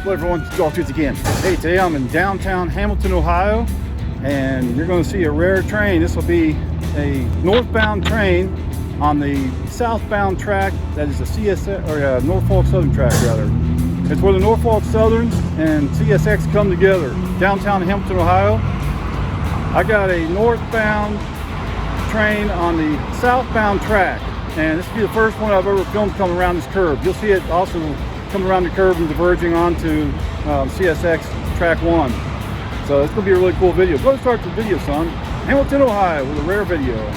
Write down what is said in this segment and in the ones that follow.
Hello everyone, Directions again. Hey, today I'm in downtown Hamilton, Ohio, and you're going to see a rare train. This will be a northbound train on the southbound track. That is the CSX or Norfolk Southern track, rather. It's where the Norfolk Southern and CSX come together. Downtown Hamilton, Ohio. I got a northbound train on the southbound track, and this will be the first one I've ever filmed coming around this curve. You'll see it also coming around the curve and diverging onto CSX Track 1. So it's going to be a really cool video. Go to start the video, son. Hamilton, Ohio, with a rare video.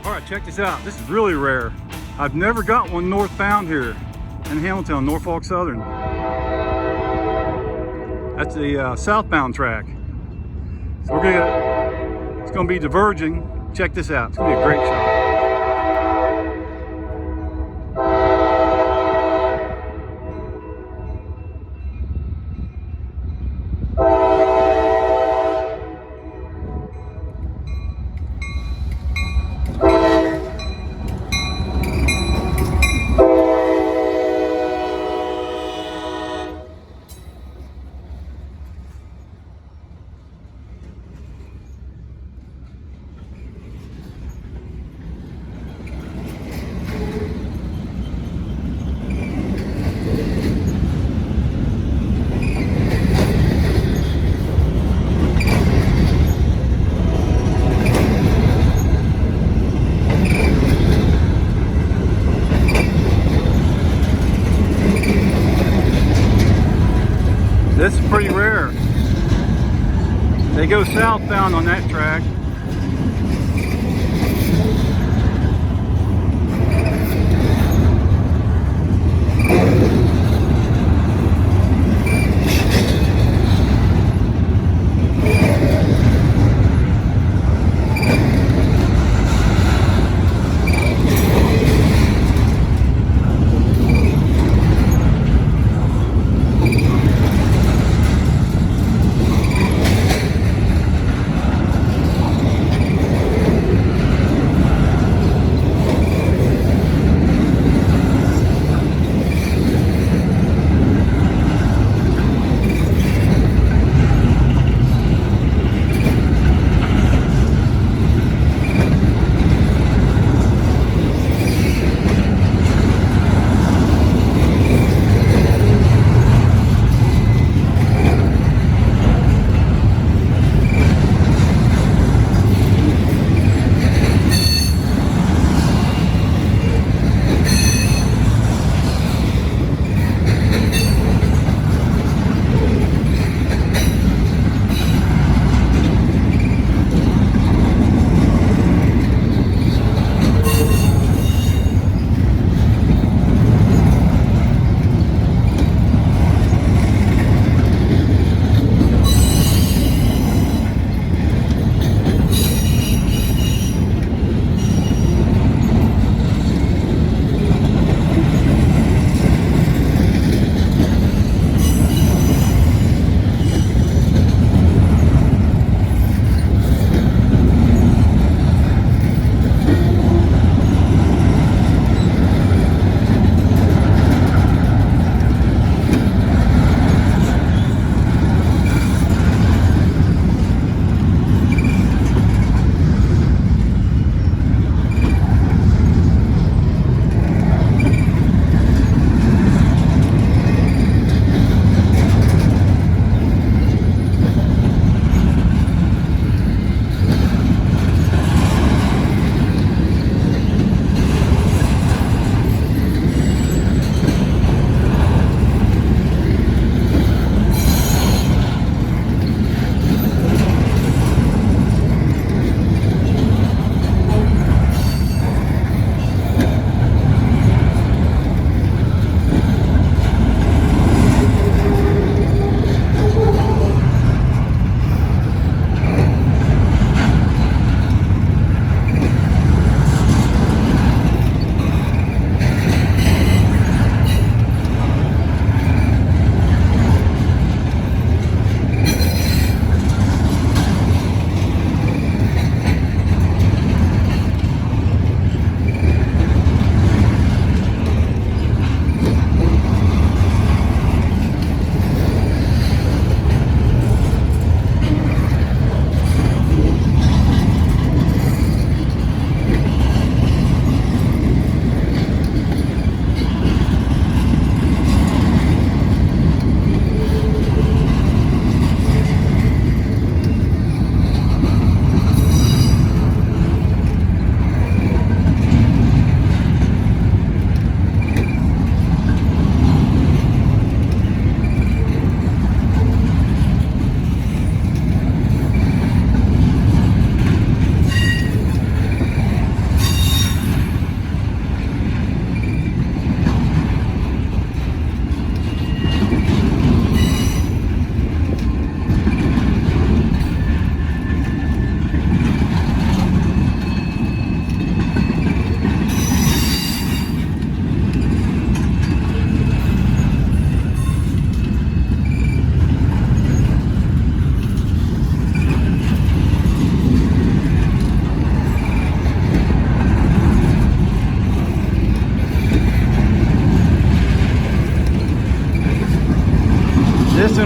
All right, check this out. This is really rare. I've never got one northbound here in Hamilton, Norfolk Southern. That's the southbound track. So it's gonna be diverging. Check this out. It's gonna be a great shot. This is pretty rare. They go southbound on that track.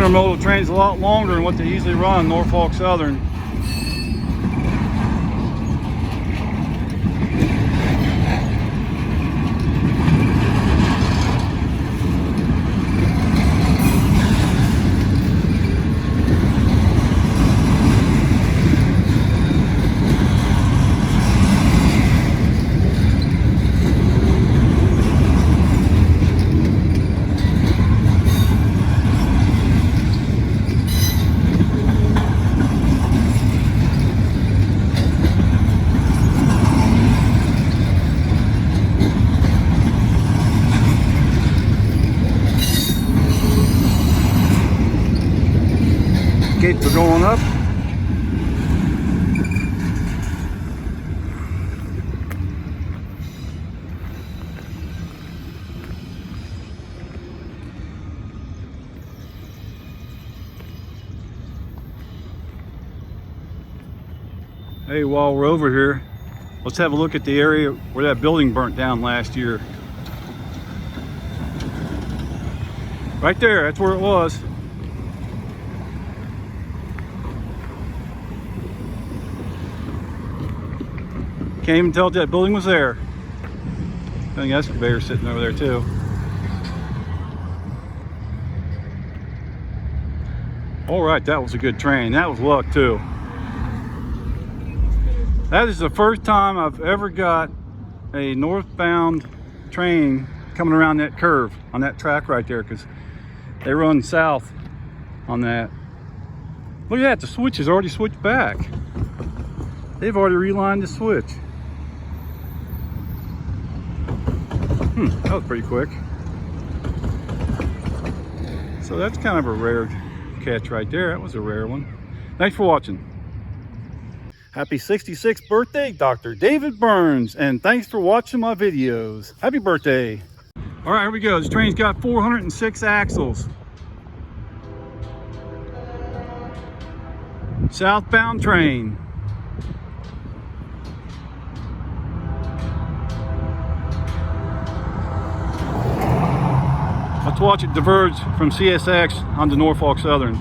intermodal train's a lot longer than what they usually run, Norfolk Southern. Gates are going up. Hey, while we're over here, let's have a look at the area where that building burnt down last year. Right there, that's where it was. Can't even tell if that building was there. I think that's conveyor sitting over there too. All right, that was a good train. That was luck too. That is the first time I've ever got a northbound train coming around that curve on that track right there, because they run south on that. Look at that, the switch is already switched back. They've already relined the switch. That was pretty quick. So that's kind of a rare catch right there. That was a rare one. Thanks for watching. Happy 66th birthday, Dr. David Burns, and thanks for watching my videos. Happy birthday. All right, here we go. This train's got 406 axles. Southbound train. Let's watch it diverge from CSX onto Norfolk Southern.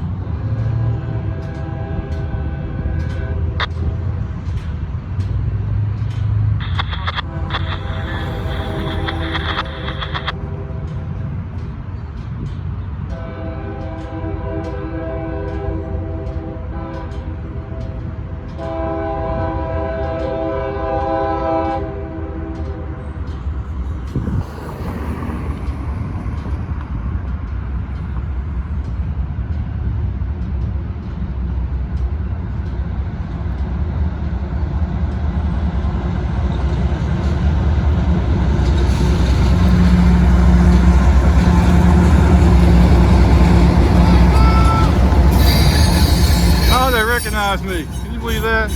Recognize me. Can you believe that?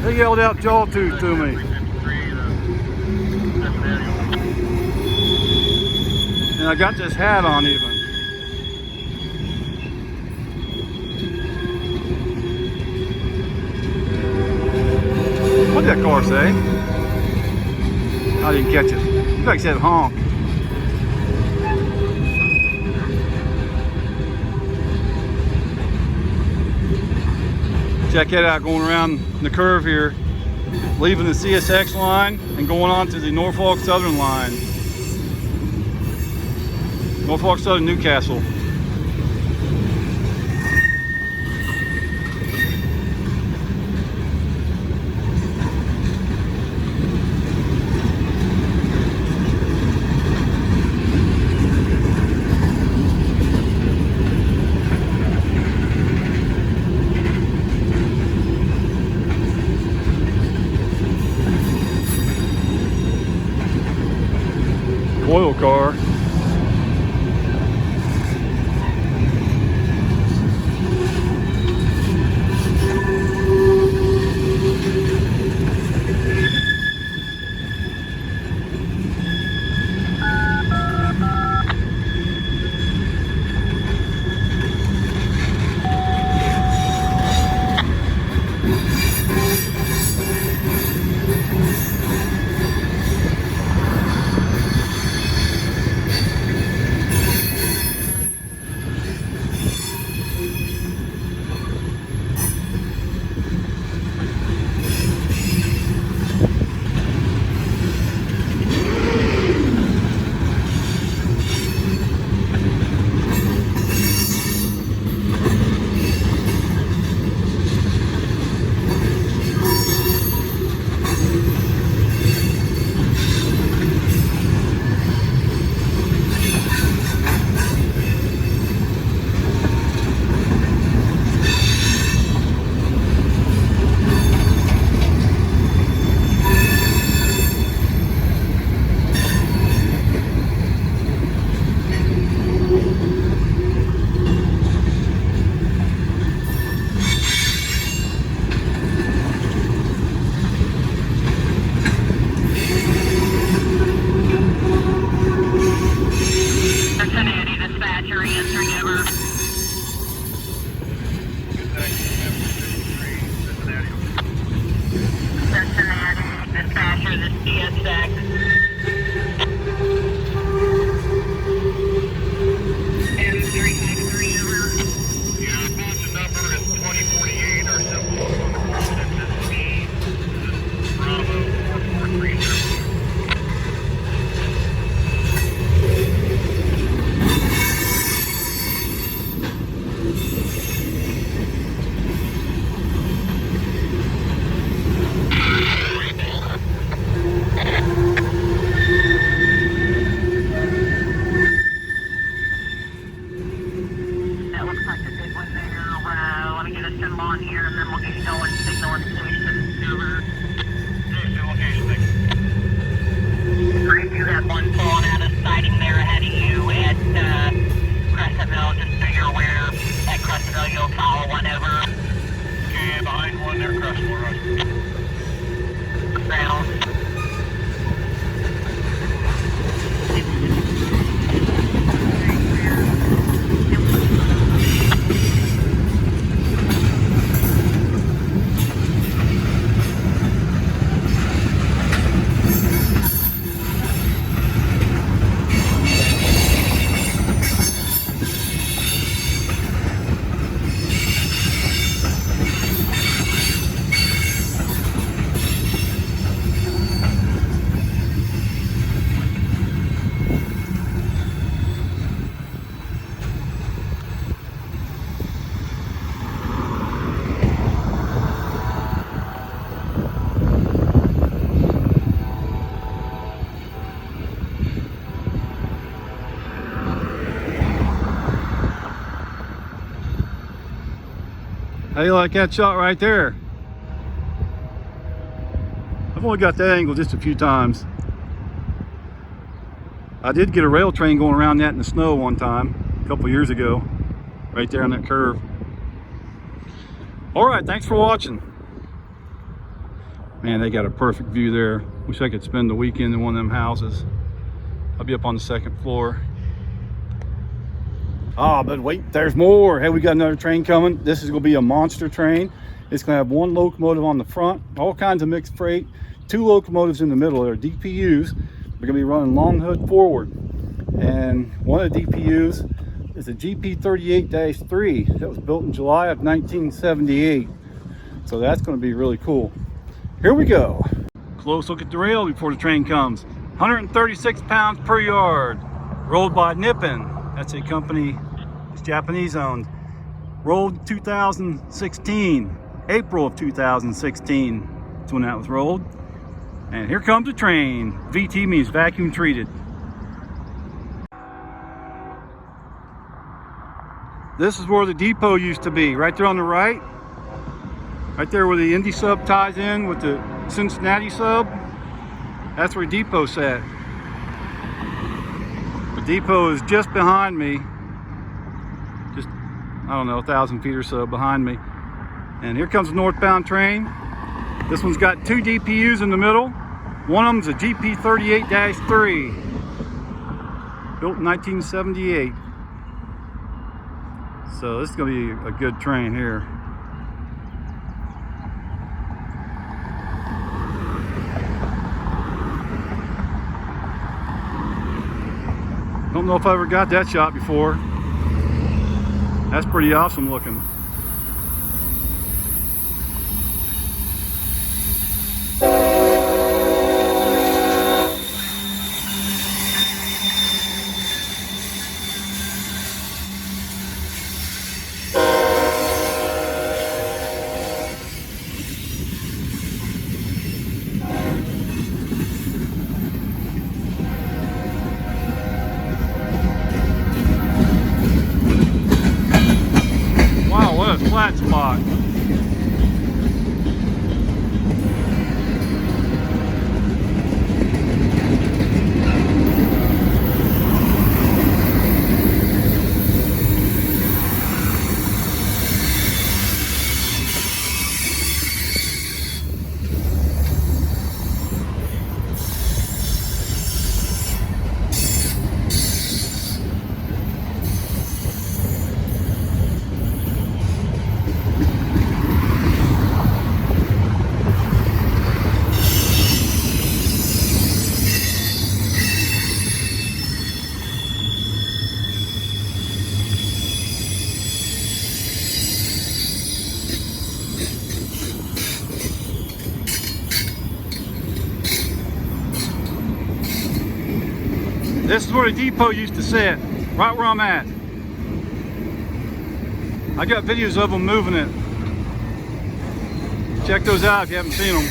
They yelled out Jawtooth to me. And I got this hat on even. What did that car say? I didn't catch it. It like it said honk. Check it out, going around the curve here, leaving the CSX line and going on to the Norfolk Southern line. Norfolk Southern, Newcastle. Oil car. you like that shot right there? I've only got that angle just a few times. I did get a rail train going around that in the snow one time, a couple years ago, right there on that curve. All right, thanks for watching. Man, they got a perfect view there. Wish I could spend the weekend in one of them houses. I'll be up on the second floor. Ah, but wait, there's more. Hey, we got another train coming. This is gonna be a monster train. It's gonna have one locomotive on the front, all kinds of mixed freight, two locomotives in the middle. They're DPUs. They're gonna be running long hood forward. And one of the DPUs is a GP38-3 that was built in July of 1978. So that's gonna be really cool. Here we go. Close look at the rail before the train comes. 136 pounds per yard. Rolled by Nippon. That's a company, it's Japanese owned. Rolled 2016, April of 2016. That's when that was rolled. And here comes the train. VT means vacuum treated. This is where the depot used to be, right there on the right. Right there where the Indy Sub ties in with the Cincinnati Sub. That's where depot sat. The depot is just behind me. Just, I don't know, 1,000 feet or so behind me. And here comes the northbound train. This one's got two DPUs in the middle. One of them's a GP38-3, built in 1978. So this is gonna be a good train here. Don't know if I ever got that shot before. That's pretty awesome looking. Flat spot. This is where the depot used to sit, right where I'm at. I got videos of them moving it. Check those out if you haven't seen them.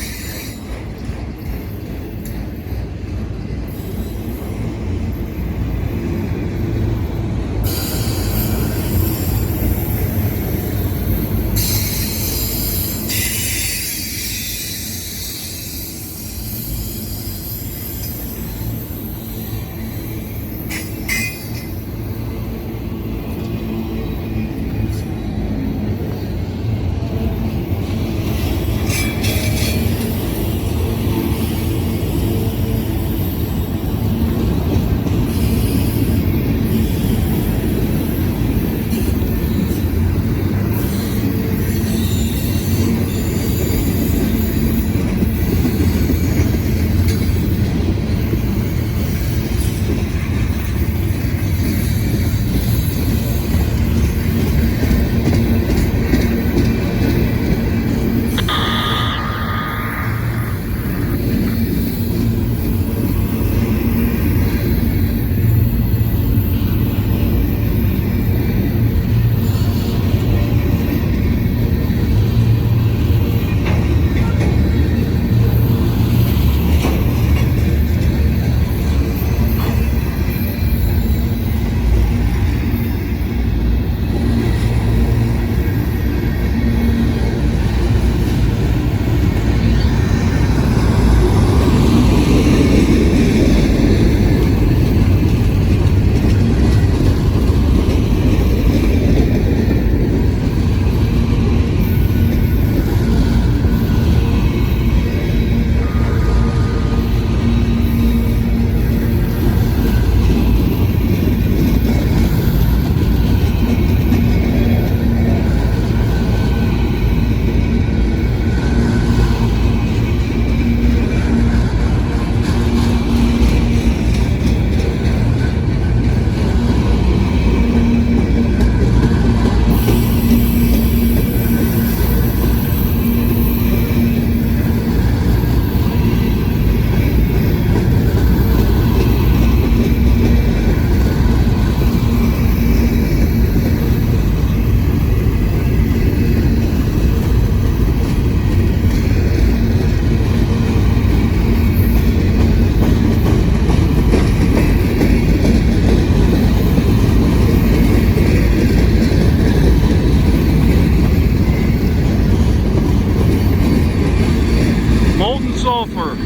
sulfur.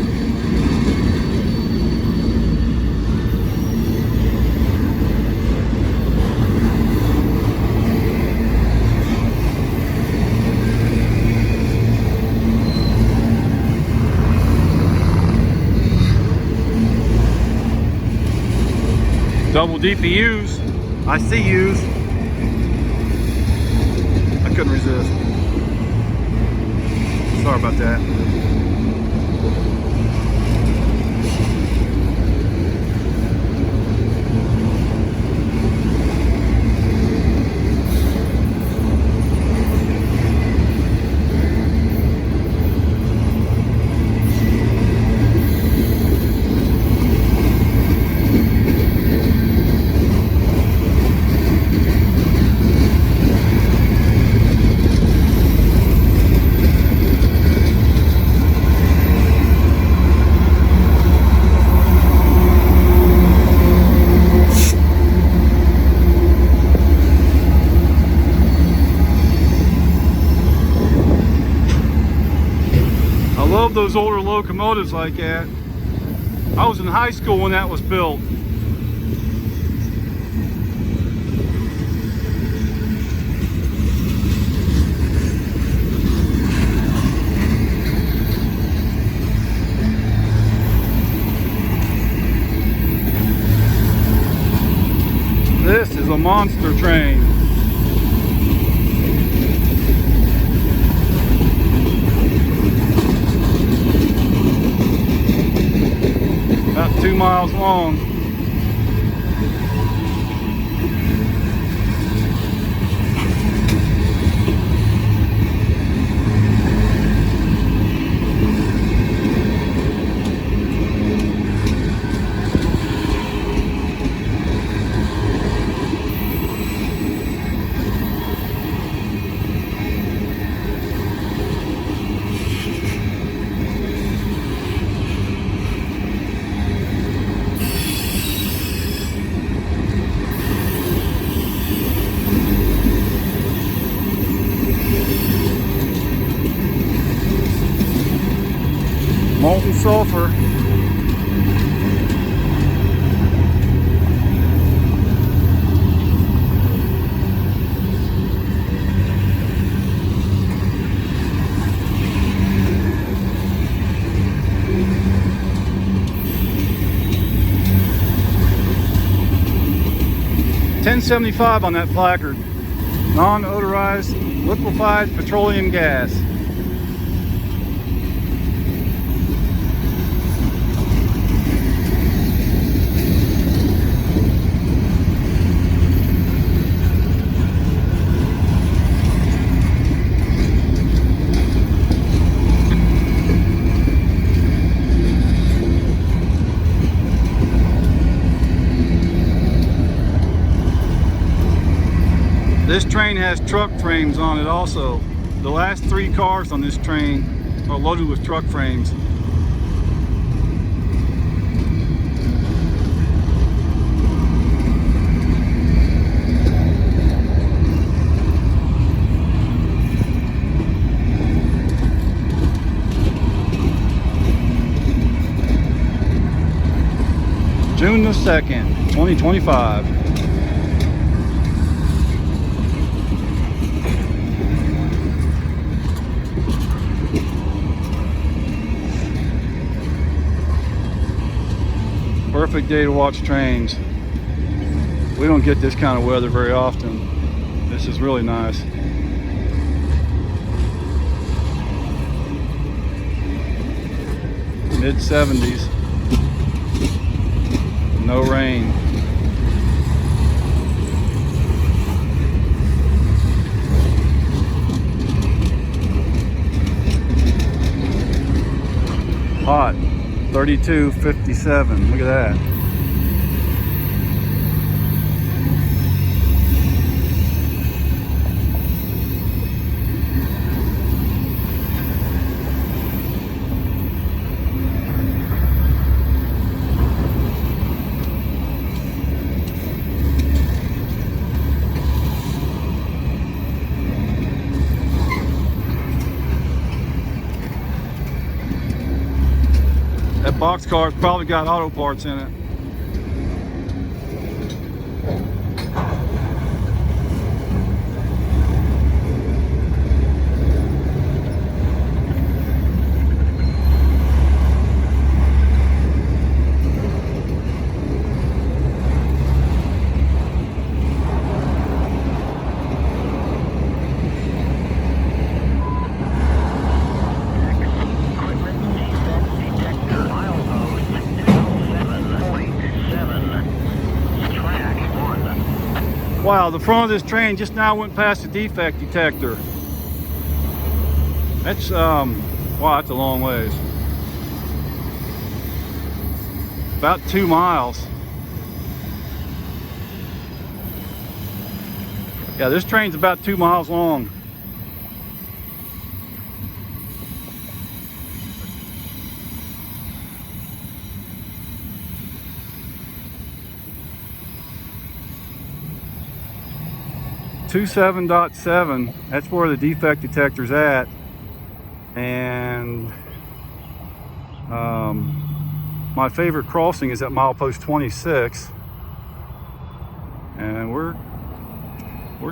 Double DPUs. I see yous. I couldn't resist. Sorry about that. I love those older locomotives like that. I was in high school when that was built. This is a monster train. About 2 miles long. Molten sulfur. $10.75 on that placard. Non-odorized liquefied petroleum gas. This train has truck frames on it also. The last 3 cars on this train are loaded with truck frames. June the 2nd, 2025. Perfect day to watch trains. We don't get this kind of weather very often. This is really nice. Mid-70s. No rain. Hot. 32.57. Look at that. boxcar. It's probably got auto parts in it. Wow, the front of this train just now went past the defect detector. That's, wow, that's a long ways. About 2 miles. Yeah, this train's about 2 miles long. .7, that's where the defect detector's at, and my favorite crossing is at milepost 26, and we're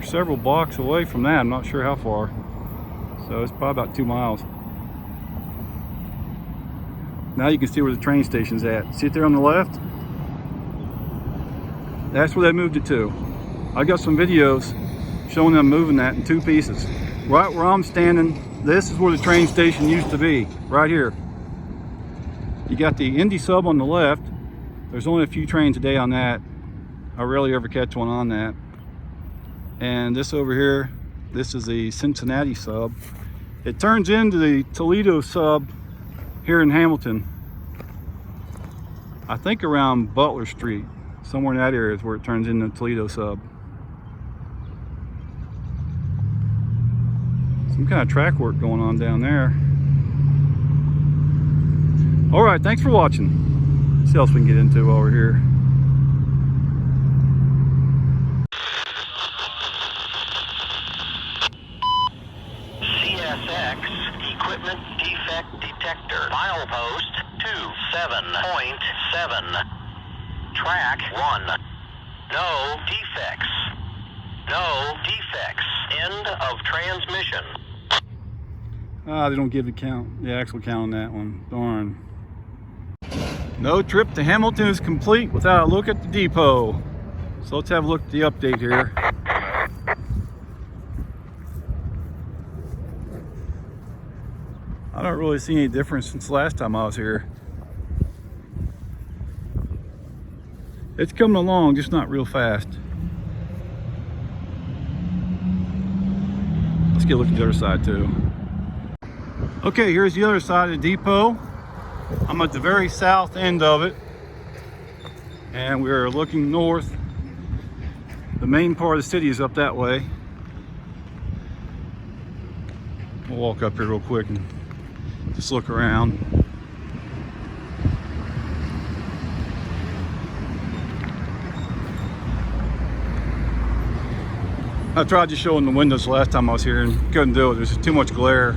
several blocks away from that. I'm not sure how far, so it's probably about 2 miles. Now you can see where the train station's at. See it there on the left? That's where they moved it to. I got some videos showing them moving that in 2 pieces. Right where I'm standing, this is where the train station used to be, right here. You got the Indy Sub on the left. There's only a few trains a day on that. I rarely ever catch one on that. And this over here, this is the Cincinnati Sub. It turns into the Toledo Sub here in Hamilton. I think around Butler Street, somewhere in that area is where it turns into Toledo Sub. Some kind of track work going on down there. All right, thanks for watching. Let's see what else we can get into while we're here. CSX Equipment Defect Detector. Milepost 27.7. Track 1. No defects. No defects. End of transmission. Ah, they don't give the actual count on that one. Darn. No trip to Hamilton is complete without a look at the depot. So let's have a look at the update here. I don't really see any difference since the last time I was here. It's coming along, just not real fast. Let's get a look at the other side too. Okay, here's the other side of the depot. I'm at the very south end of it, and we're looking north. The main part of the city is up that way. We'll walk up here real quick and just look around. I tried just showing the windows the last time I was here and couldn't do it. There's just too much glare.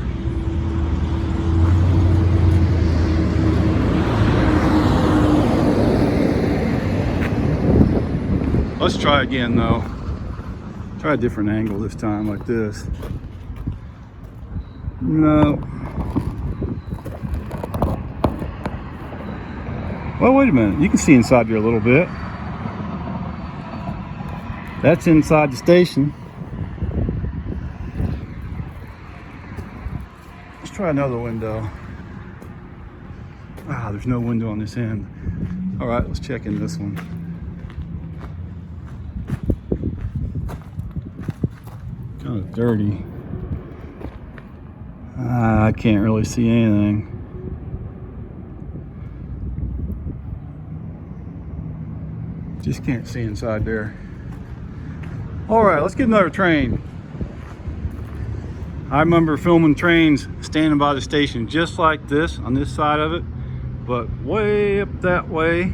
Let's try again though. Try a different angle this time, like this. No. Well, wait a minute. You can see inside here a little bit. That's inside the station. Let's try another window. Ah, there's no window on this end. All right, let's check in this one. Kind of dirty. I can't really see anything. Just can't see inside there. All right, let's get another train. I remember filming trains standing by the station just like this on this side of it, but way up that way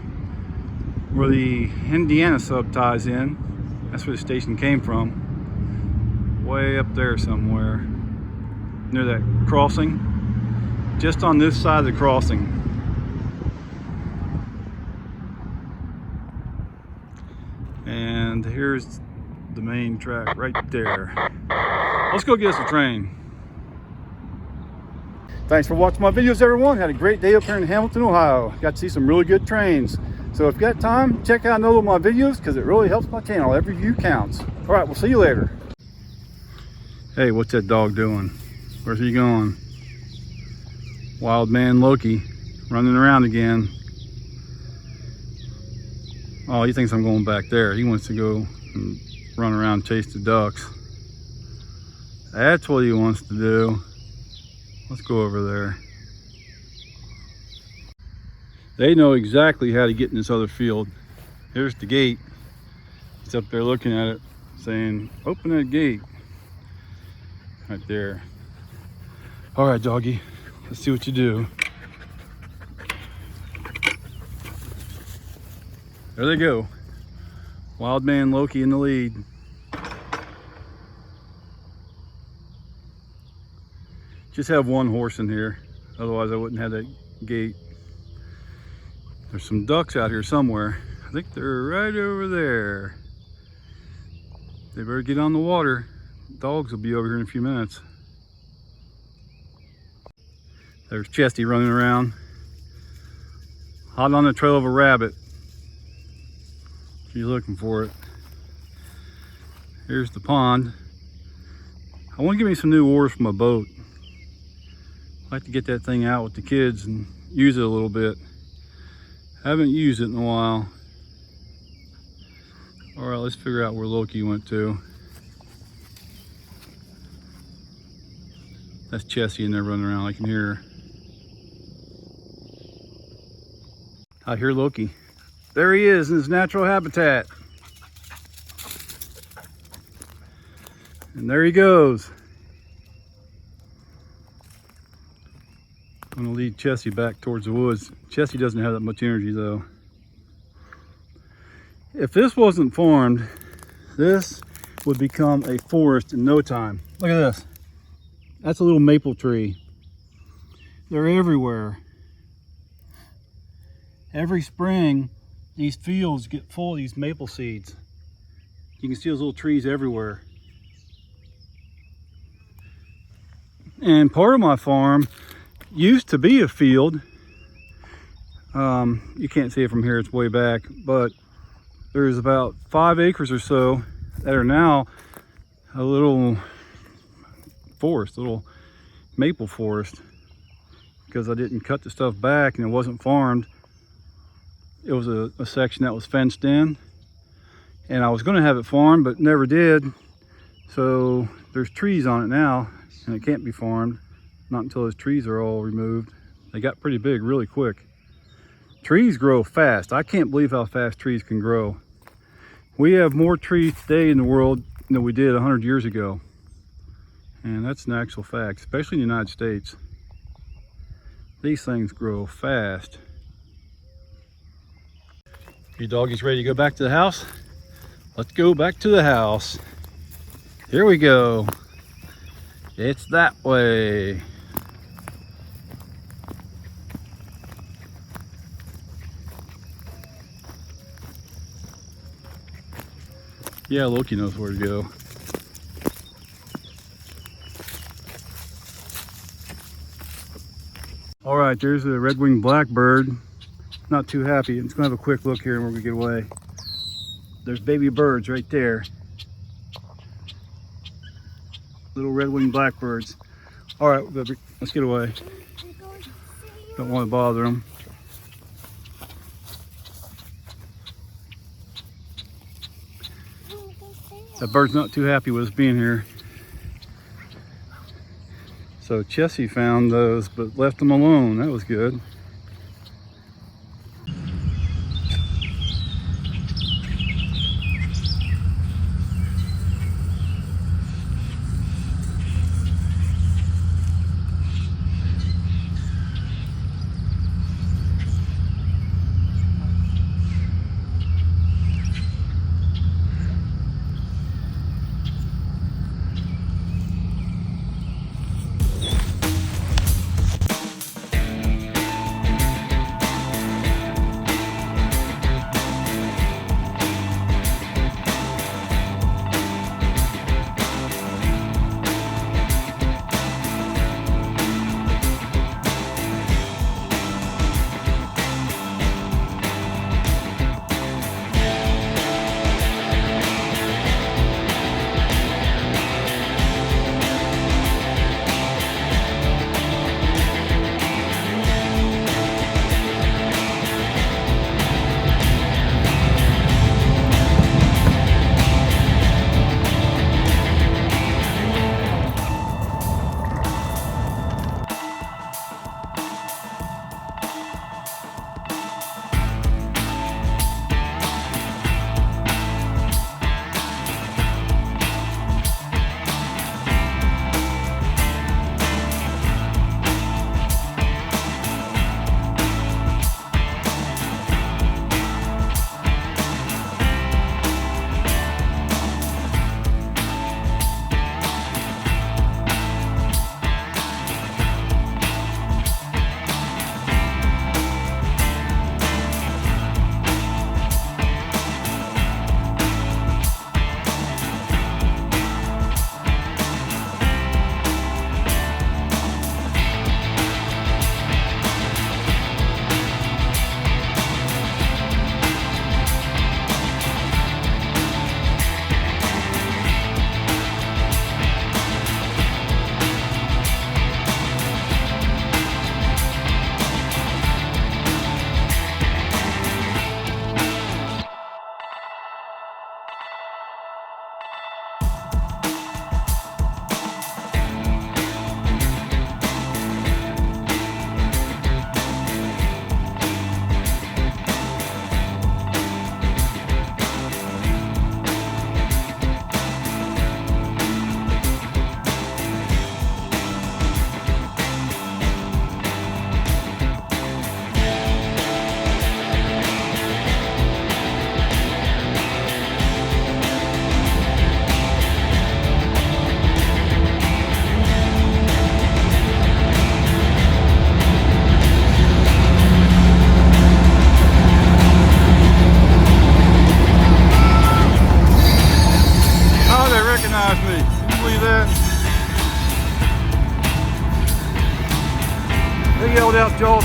where the Indiana Sub ties in, that's where the station came from. Way up there somewhere near that crossing, just on this side of the crossing. And here's the main track right there. Let's go get us a train. Thanks for watching my videos, everyone. Had a great day up here in Hamilton, Ohio. Got to see some really good trains. So if you got time, check out another of my videos because it really helps my channel. Every view counts. All right, we'll see you later. Hey, what's that dog doing? Where's he going? Wild man Loki running around again. Oh, he thinks I'm going back there. He wants to go and run around and chase the ducks. That's what he wants to do. Let's go over there. They know exactly how to get in this other field. Here's the gate. He's up there looking at it, saying, open that gate. Right there. All right, doggy, let's see what you do. There they go. Wild man Loki in the lead. Just have one horse in here, otherwise I wouldn't have that gate. There's some ducks out here somewhere. I think they're right over there. They better get on the water. Dogs will be over here in a few minutes. There's Chesty running around, hot on the trail of a rabbit. She's looking for it. Here's the pond. I want to give me some new oars for my boat. I'd like to get that thing out with the kids and use it a little bit. Haven't used it in a while. All right, let's figure out where Loki went to. That's Chessie in there running around. I can hear her. I hear Loki. There he is in his natural habitat. And there he goes. I'm gonna lead Chessie back towards the woods. Chessie doesn't have that much energy though. If this wasn't farmed, this would become a forest in no time. Look at this. That's a little maple tree. They're everywhere. Every spring, these fields get full of these maple seeds. You can see those little trees everywhere. And part of my farm used to be a field. You can't see it from here, it's way back, but there's about 5 acres or so that are now a little forest, a little maple forest, because I didn't cut the stuff back and it wasn't farmed. It was a section that was fenced in, and I was going to have it farmed but never did. So there's trees on it now and it can't be farmed, not until those trees are all removed. They got pretty big really quick. Trees grow fast. I can't believe how fast trees can grow. We have more trees today in the world than we did 100 years ago. And that's an actual fact, especially in the United States. These things grow fast. You doggies ready to go back to the house? Let's go back to the house. Here we go. It's that way. Yeah, Loki knows where to go. All right, there's a red-winged blackbird. Not too happy. It's gonna have a quick look here when we get away. There's baby birds right there. Little red-winged blackbirds. All right, let's get away. Don't want to bother them. That bird's not too happy with us being here. So Chessie found those, but left them alone. That was good.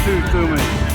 tooth to me.